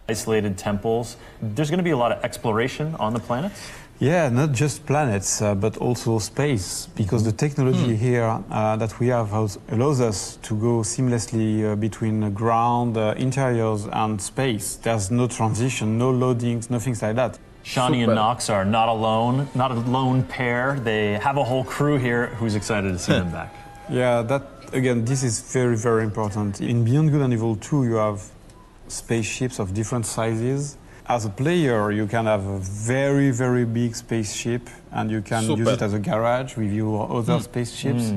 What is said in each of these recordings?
isolated temples. There's going to be a lot of exploration on the planets? Yeah, not just planets, but also space, because the technology here that we have allows us to go seamlessly between ground, interiors, and space. There's no transition, no loadings, nothing like that. Shani and Nox are not alone, not a lone pair. They have a whole crew here who's excited to see them back. Yeah, again, this is very, very important. In Beyond Good and Evil 2, you have spaceships of different sizes. As a player, you can have a very, very big spaceship, and you can use it as a garage with your other spaceships.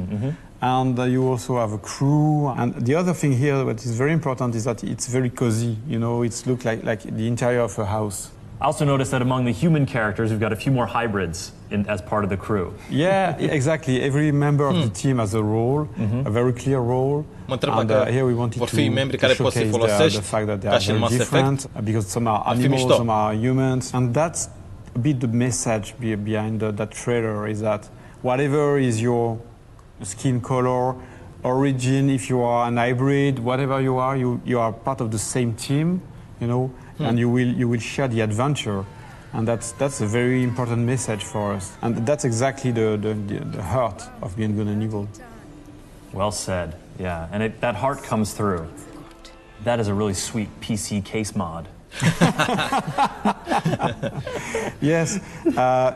And you also have a crew. And the other thing here that is very important is that it's very cozy. You know, it looks like the interior of a house. I also noticed that among the human characters, we've got a few more hybrids as part of the crew. Yeah, exactly. Every member of the team has a role, a very clear role. And here we wanted to showcase the fact that they are very different, because some are animals, some are humans. And that's a bit the message behind that trailer, is that whatever is your skin color, origin, if you are an hybrid, whatever you are part of the same team, you know, and you will share the adventure. And that's a very important message for us. And that's exactly the heart of Beyond Good and Evil. Well said, yeah. And that heart comes through. That is a really sweet PC case mod. Yes,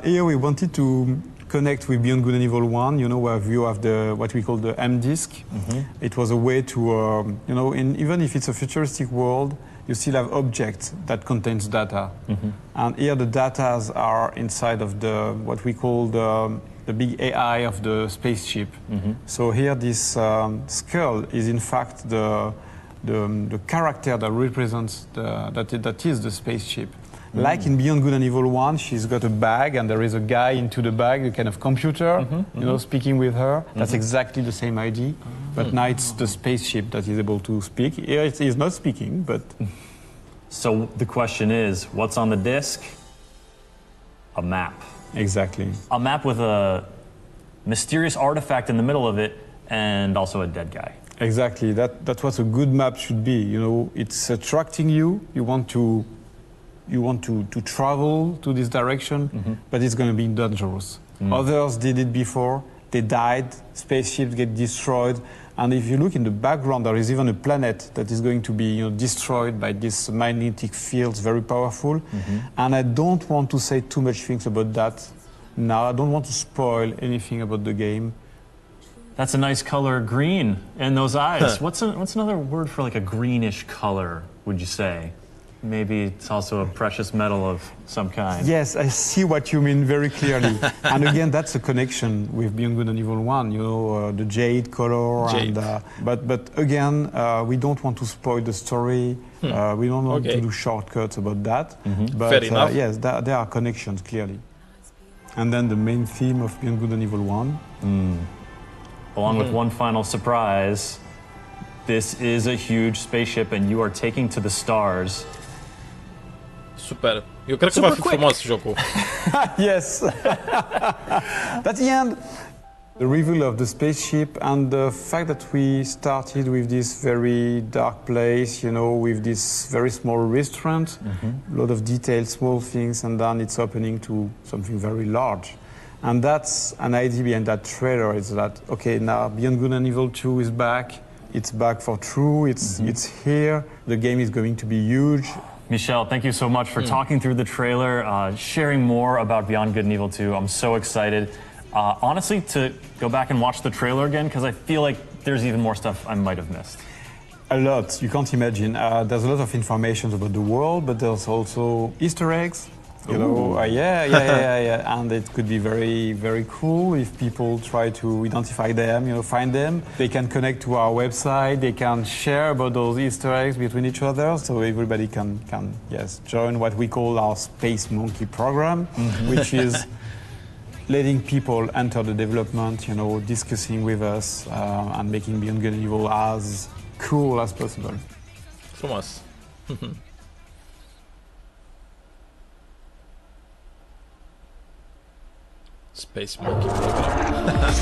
here we wanted to connect with Beyond Good and Evil 1, you know, where you have what we call the M disk. It was a way to, you know, even if it's a futuristic world, you still have objects that contains data. And here the data are inside of what we call the big AI of the spaceship. So here this skull is in fact the character that represents that is the spaceship. Like in Beyond Good and Evil 1, she's got a bag and there is a guy into the bag, a kind of computer, you know, speaking with her. That's exactly the same idea. But now it's the spaceship that is able to speak. Here it is not speaking, but... So the question is, what's on the disk? A map. Exactly. A map with a mysterious artifact in the middle of it and also a dead guy. Exactly. That's what a good map should be. You know, it's attracting you. You want to travel to this direction, but it's going to be dangerous. Others did it before. They died. Spaceships get destroyed. And if you look in the background, there is even a planet that is going to be, you know, destroyed by these magnetic fields, very powerful. And I don't want to say too much things about that now. I don't want to spoil anything about the game. That's a nice color, green, in those eyes. What's another word for like a greenish color, would you say? Maybe it's also a precious metal of some kind. Yes, I see what you mean very clearly. And again, that's a connection with Beyond Good and Evil 1, you know, the jade color. Jade. And, but again, we don't want to spoil the story. We don't want to do shortcuts about that. But Fair enough. yes, there are connections, clearly. And then the main theme of Beyond Good and Evil 1. Along with one final surprise, this is a huge spaceship and you are taking to the stars. Super. Eu cred că va fi frumos jocul. Yes. At the end, the reveal of the spaceship and the fact that we started with this very dark place, you know, with this very small restaurant, a lot of details, small things, and then it's opening to something very large. And that's an idea behind that trailer, is that, okay, now Beyond Good and Evil 2 is back. It's back for true, it's here. The game is going to be huge. Michel, thank you so much for talking through the trailer, sharing more about Beyond Good and Evil 2. I'm so excited, honestly, to go back and watch the trailer again, because I feel like there's even more stuff I might have missed. A lot, you can't imagine. There's a lot of information about the world, but there's also Easter eggs. You know, yeah, and it could be very, very cool if people try to identify them, you know, find them. They can connect to our website, they can share about those Easter eggs between each other, so everybody can join what we call our Space Monkey program, which is letting people enter the development, you know, discussing with us and making Beyond Good and Evil as cool as possible. Frumos. Space Monkey program.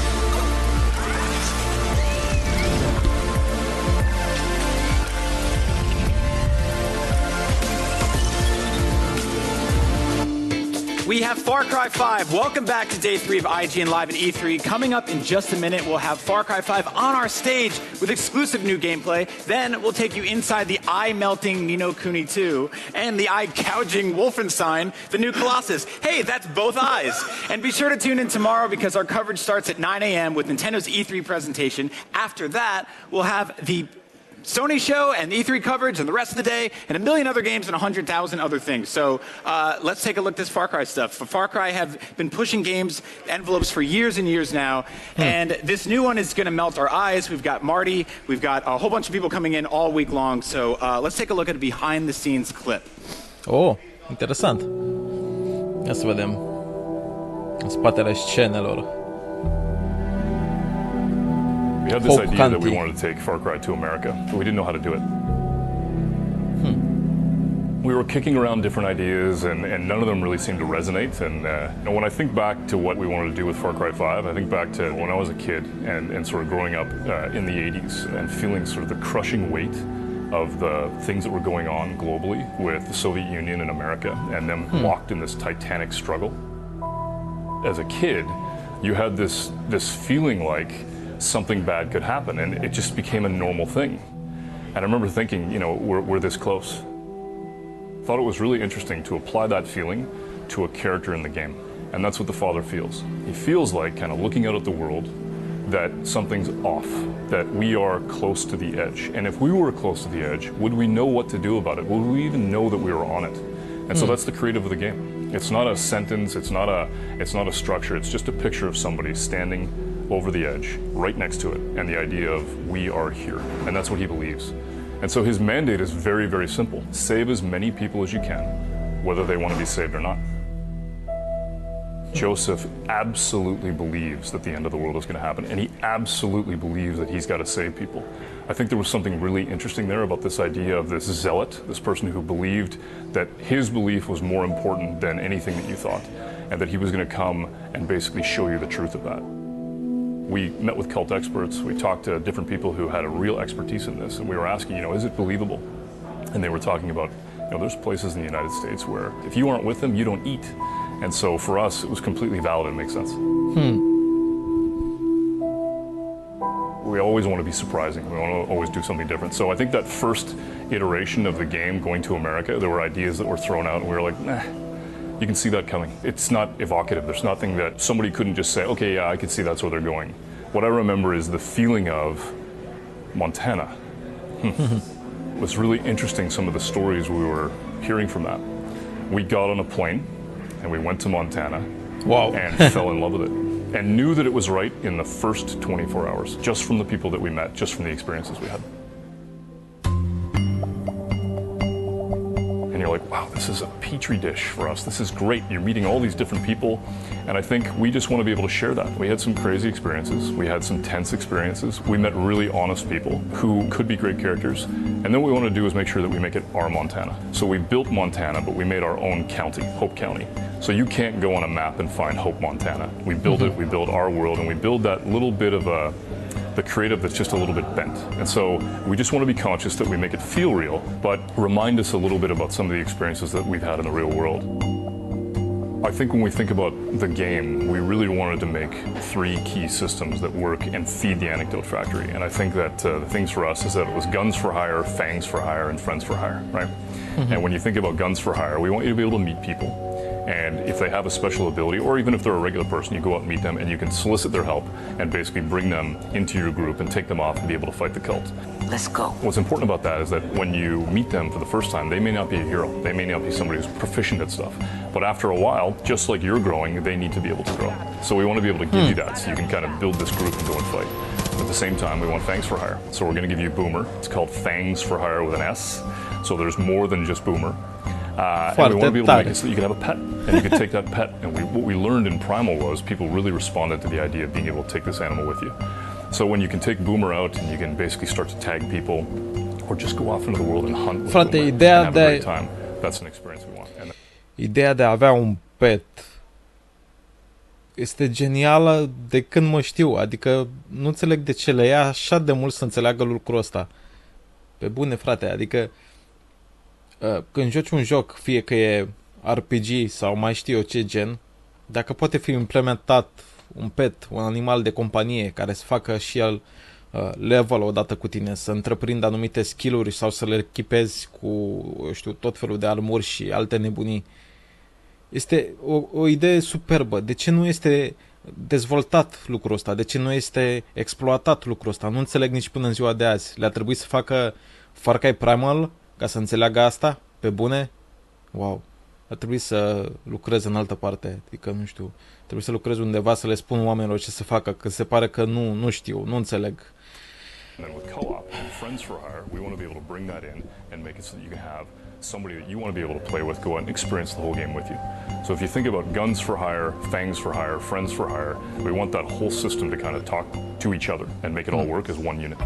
We have Far Cry 5. Welcome back to day 3 of IGN Live at E3. Coming up in just a minute, we'll have Far Cry 5 on our stage with exclusive new gameplay. Then we'll take you inside the eye-melting Ni no Kuni 2 and the eye-gouging Wolfenstein, the new Colossus. Hey, that's both eyes. And be sure to tune in tomorrow because our coverage starts at 9 a.m. with Nintendo's E3 presentation. After that, we'll have the Sony show and E3 coverage and the rest of the day and a million other games and 100,000 other things. So let's take a look at this Far Cry stuff. Far Cry have been pushing games envelopes for years and years now, and this new one is going to melt our eyes. We've got Marty, we've got a whole bunch of people coming in all week long. So let's take a look at a behind-the-scenes clip. Oh, interesant. Ia să vedem în spatele scenelor. We had this idea that we wanted to take Far Cry to America, but we didn't know how to do it. We were kicking around different ideas, and none of them really seemed to resonate. And when I think back to what we wanted to do with Far Cry 5, I think back to when I was a kid and sort of growing up in the 80s and feeling sort of the crushing weight of the things that were going on globally with the Soviet Union and America, and them locked in this titanic struggle. As a kid, you had this feeling like something bad could happen, and it just became a normal thing. And I remember thinking, you know, we're this close. Thought it was really interesting to apply that feeling to a character in the game, and that's what the father feels. He feels like, kind of looking out at the world, that something's off, that we are close to the edge. And if we were close to the edge, would we know what to do about it? Would we even know that we were on it? And so that's the creative of the game. It's not a sentence, it's not a structure, it's just a picture of somebody standing over the edge, right next to it, and the idea of we are here. And that's what he believes. And so his mandate is very, very simple. Save as many people as you can, whether they want to be saved or not. Joseph absolutely believes that the end of the world is going to happen, and he absolutely believes that he's got to save people. I think there was something really interesting there about this idea of this zealot, this person who believed that his belief was more important than anything that you thought, and that he was going to come and basically show you the truth of that. We met with cult experts, we talked to different people who had a real expertise in this, and we were asking, you know, is it believable? And they were talking about, you know, there's places in the United States where if you aren't with them, you don't eat. And so for us, it was completely valid and makes sense. We always want to be surprising. We want to always do something different. So I think that first iteration of the game going to America, there were ideas that were thrown out, and we were like, nah. You can see that coming. It's not evocative. There's nothing that somebody couldn't just say, okay, yeah, I can see that's where they're going. What I remember is the feeling of Montana. It was really interesting, some of the stories we were hearing from that. We got on a plane and we went to Montana. Wow. And fell in love with it. And knew that it was right in the first 24 hours, just from the people that we met, just from the experiences we had. And you're like, wow, this is a petri dish for us. This is great. You're meeting all these different people. And I think we just want to be able to share that. We had some crazy experiences. We had some tense experiences. We met really honest people who could be great characters. And then what we want to do is make sure that we make it our Montana. So we built Montana, but we made our own county, Hope County. So you can't go on a map and find Hope, Montana. We build it, we build our world, and we build that little bit of the creative that's just a little bit bent. And so we just want to be conscious that we make it feel real, but remind us a little bit about some of the experiences that we've had in the real world. I think when we think about the game, we really wanted to make 3 key systems that work and feed the anecdote factory. And I think that the things for us is that it was guns for hire, fangs for hire, and friends for hire, right? And when you think about guns for hire, we want you to be able to meet people. And if they have a special ability, or even if they're a regular person, you go out and meet them and you can solicit their help and basically bring them into your group and take them off and be able to fight the cult. Let's go. What's important about that is that when you meet them for the first time, they may not be a hero. They may not be somebody who's proficient at stuff. But after a while, just like you're growing, they need to be able to grow. So we want to be able to give you that so you can kind of build this group and go and fight. At the same time, we want Fangs for Hire. So we're going to give you Boomer. It's called Fangs for Hire with an S. So there's more than just Boomer. And we want to be able to make it so that you can have a pet, and you can take that pet. And what we learned in Primal was people really responded to the idea of being able to take this animal with you. So when you can take Boomer out and you can basically start to tag people, or just go off into the world and hunt with Boomer and have a great time, that's an experience we want. And ideea de a avea un pet este genială de când mă știu, adică nu înțeleg de ce le ia așa de mult să înțeleagă lucrul ăsta. Pe bune, frate, adică când joci un joc, fie că e RPG sau mai știu eu ce gen, dacă poate fi implementat un pet, un animal de companie care să facă și el level odată cu tine, să întreprindă anumite skill-uri sau să le echipezi cu, eu știu, tot felul de armuri și alte nebunii. Este o idee superbă. De ce nu este dezvoltat lucrul ăsta? De ce nu este exploatat lucrul ăsta? Nu înțeleg nici până în ziua de azi. Le-a trebuit să facă FarCry Primal ca să înțeleagă asta? Pe bune? Wow. Ar trebui să lucrez în altă parte. Adică, nu știu, trebuie să lucrez undeva să le spun oamenilor ce să facă, că se pare că nu știu, nu înțeleg. And then with co-op and friends for hire, we want to be able to bring that in and make it so that you can have somebody that you want to be able to play with go out and experience the whole game with you. So if you think about guns for hire, fangs for hire, friends for hire, we want that whole system to kind of talk to each other and make it all work as one unit.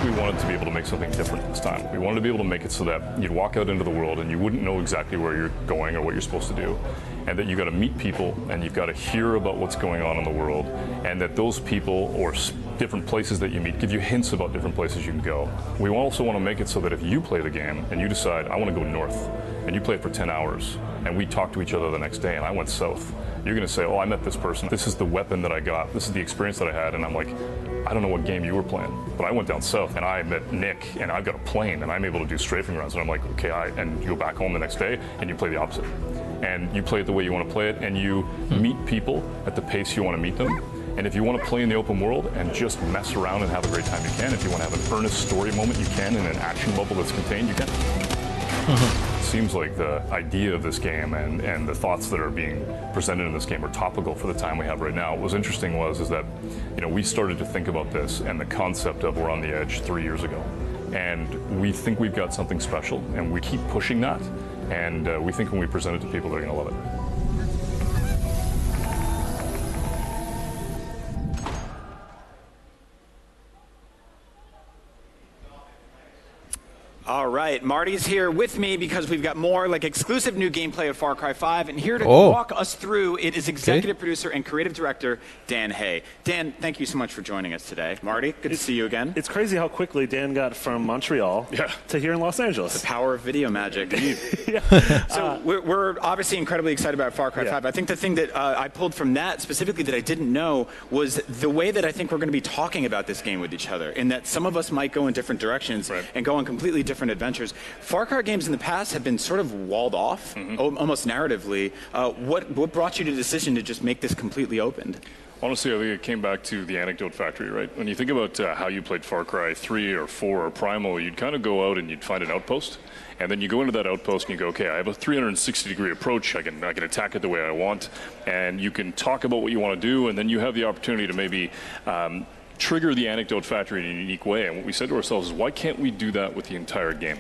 We wanted to be able to make something different this time. We wanted to be able to make it so that you'd walk out into the world and you wouldn't know exactly where you're going or what you're supposed to do, and that you got to meet people and you've got to hear about what's going on in the world, and that those people or different places that you meet give you hints about different places you can go. We also want to make it so that if you play the game and you decide, I want to go north, and you play it for 10 hours, and we talk to each other the next day and I went south, you're going to say, oh, I met this person, this is the weapon that I got, this is the experience that I had, and I'm like, I don't know what game you were playing, but I went down south and I met Nick and I've got a plane and I'm able to do strafing runs, and I'm like, okay, and you go back home the next day and you play the opposite. And you play it the way you want to play it, and you meet people at the pace you want to meet them. And if you want to play in the open world and just mess around and have a great time, you can. If you want to have an earnest story moment, you can. In an action bubble that's contained, you can. It seems like the idea of this game and the thoughts that are being presented in this game are topical for the time we have right now. What was interesting is that, you know, we started to think about this and the concept of We're on the Edge 3 years ago. And we think we've got something special, and we keep pushing that. And we think when we present it to people, they're going to love it. All right, Marty's here with me because we've got more like exclusive new gameplay of Far Cry 5, and here to walk us through it is executive producer and creative director Dan Hay. Dan, thank you so much for joining us today. Marty, good to see you again. It's crazy how quickly Dan got from Montreal to here in Los Angeles. The power of video magic. So we're obviously incredibly excited about Far Cry 5. I think the thing that I pulled from that specifically that I didn't know was the way that I think we're going to be talking about this game with each other, in that some of us might go in different directions and go on completely different adventures. Far Cry games in the past have been sort of walled off, almost narratively. What brought you to the decision to just make this completely opened? Honestly, I think it came back to the anecdote factory, right? When you think about how you played Far Cry 3 or 4 or Primal, you'd kind of go out and you'd find an outpost, and then you go into that outpost and you go, okay, I have a 360-degree approach, I can attack it the way I want, and you can talk about what you want to do, and then you have the opportunity to maybe trigger the anecdote factory in a unique way. And what we said to ourselves is, why can't we do that with the entire game?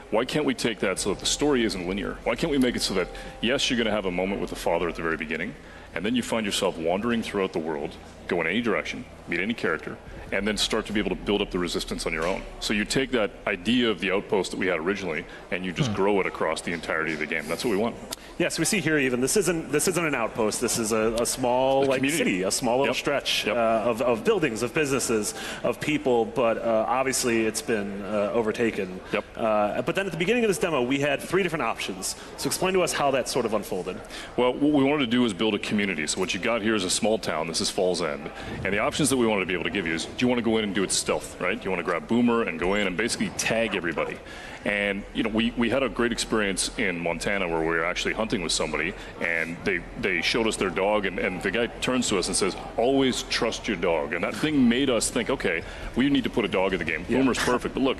Why can't we take that so that the story isn't linear? Why can't we make it so that, yes, you're going to have a moment with the father at the very beginning, and then you find yourself wandering throughout the world, go in any direction, meet any character, and then start to be able to build up the resistance on your own. So you take that idea of the outpost that we had originally, and you just grow it across the entirety of the game. That's what we want. Yes, we see here even this isn't an outpost. This is a small city, a small little stretch of buildings, of businesses, of people. But obviously, it's been overtaken. But then at the beginning of this demo, we had 3 different options. So explain to us how that sort of unfolded. Well, what we wanted to do is build a community. So what you got here is a small town. This is Falls End, and the options that we wanted to be able to give you is: do you want to go in and do it stealth, right? Do you want to grab Boomer and go in and basically tag everybody? And you know, we had a great experience in Montana where we were actually hunting with somebody, and they showed us their dog, and the guy turns to us and says, always trust your dog. And that thing made us think, okay, we need to put a dog in the game. Boomer's perfect, but look,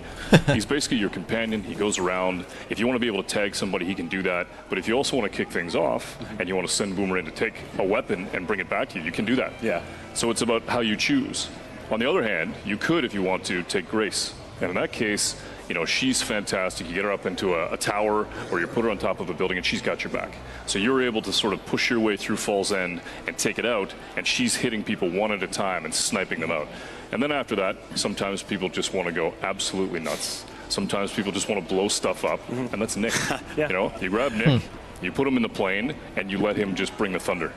he's basically your companion. He goes around. If you want to be able to tag somebody, he can do that. But if you also want to kick things off and you want to send Boomer in to take a weapon and bring it back to you, you can do that. So it's about how you choose. On the other hand, you could, if you want to, take Grace. And in that case, you know, she's fantastic. You get her up into a tower, or you put her on top of a building and she's got your back. So you're able to sort of push your way through Falls End and take it out, and she's hitting people one at a time and sniping them out. And then after that, sometimes people just want to go absolutely nuts. Sometimes people just want to blow stuff up, and that's Nick. You know, you grab Nick, you put him in the plane, and you let him just bring the thunder.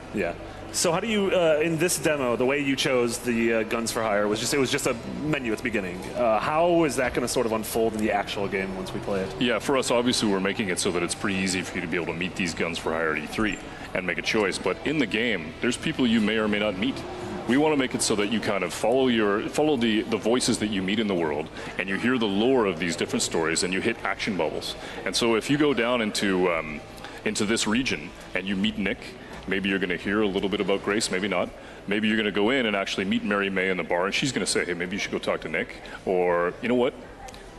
So how do you, in this demo, the way you chose the guns for hire was it was just a menu at the beginning. How is that going to sort of unfold in the actual game once we play it? Yeah, for us, obviously, we're making it so that it's pretty easy for you to be able to meet these guns for hire at E3 and make a choice. But in the game, there's people you may or may not meet. We want to make it so that you kind of follow the voices that you meet in the world, and you hear the lore of these different stories, and you hit action bubbles. And so if you go down into this region and you meet Nick, maybe you're going to hear a little bit about Grace, maybe not. Maybe you're going to go in and actually meet Mary May in the bar, and she's going to say, hey, maybe you should go talk to Nick. Or, you know what?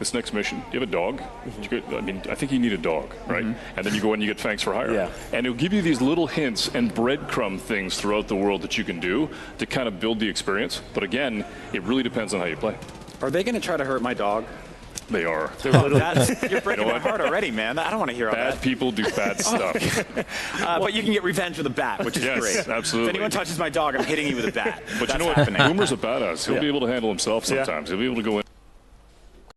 This next mission, do you have a dog? I mean, I think you need a dog, right? And then you go in and you get thanks for hire. Yeah. And it'll give you these little hints and breadcrumb things throughout the world that you can do to kind of build the experience. But again, it really depends on how you play. Are they going to try to hurt my dog? They are. You're breaking my heart already, man. I don't want to hear all that. Bad people do bad stuff. But you can get revenge with a bat, which is great. Absolutely. If anyone touches my dog, I'm hitting you with a bat. But you know what? Boomer's a badass. He'll be able to handle himself sometimes. He'll be able to go in.